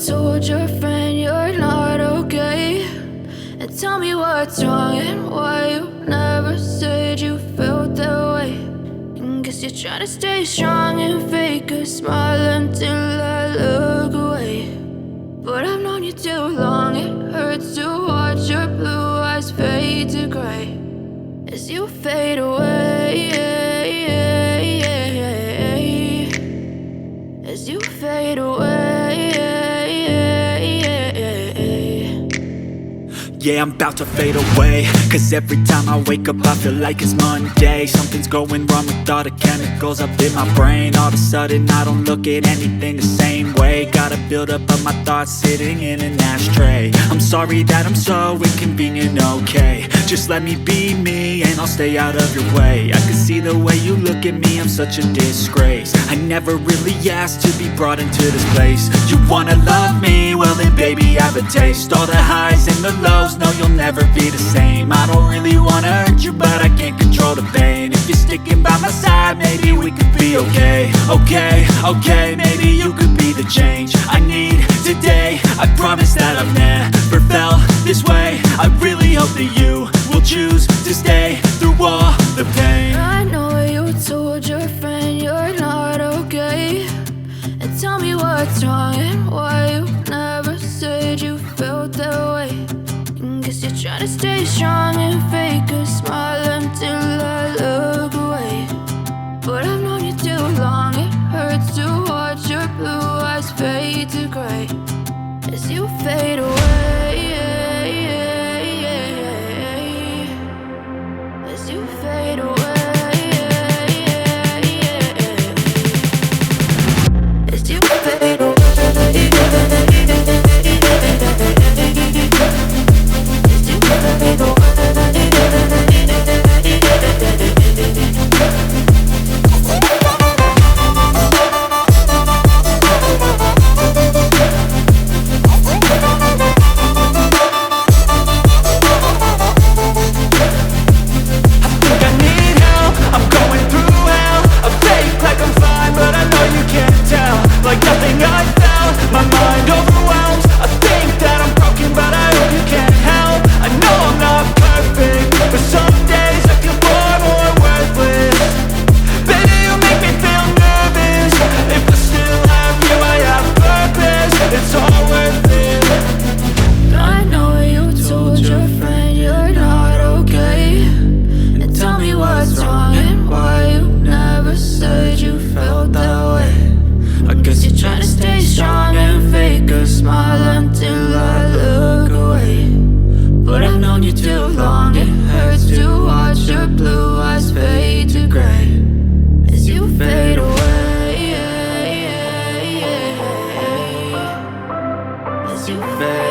told your friend you're not okay, and tell me what's wrong and why you never said you felt that way. And guess you're trying to stay strong and fake a smile until I look away. But I've known you too long, it hurts to watch your blue eyes fade to gray as you fade away, as you fade away. Yeah, I'm about to fade away, cause every time I wake up I feel like it's Monday. Something's going wrong with all the chemicals up in my brain. All of a sudden I don't look at anything the same way. Gotta build up of my thoughts sitting in an ashtray. I'm sorry that I'm so inconvenient, okay. Just let me be me and I'll stay out of your way. I can see the way you look at me, I'm such a disgrace. I never really asked to be brought into this place. You wanna love me? Well then baby I have a taste. All the highs and the lows, no you'll never be the same. I don't really wanna hurt you but I can't control the pain. If you're sticking by my side maybe we could be okay. Okay, maybe you could be the change I need today. I promise that I've never felt this way. I really hope that you will choose to stay through all the pain. I know you told your friend you're not okay, and tell me what's wrong and why you never said you felt that way. And guess you're trying to stay strong and fake a smile until I look away. But I've known you too long, it hurts to watch your blue eyes fade to gray as you fade away, as you fade away, as you fade away. Like nothing I felt, my mind overwhelmed. I think that I'm broken, but I hope you can't help. I know I'm not perfect, but some days I feel far more worthless. Baby, you make me feel nervous. If I still have you, I have purpose. It's all worth it. I know you told your friend you're not okay, and tell me what's wrong and why you never said you felt that way. I guess you're trying to stay strong and fake a smile until I look away. But I've known you too long, it hurts to watch your blue eyes fade to gray as you fade away, as you fade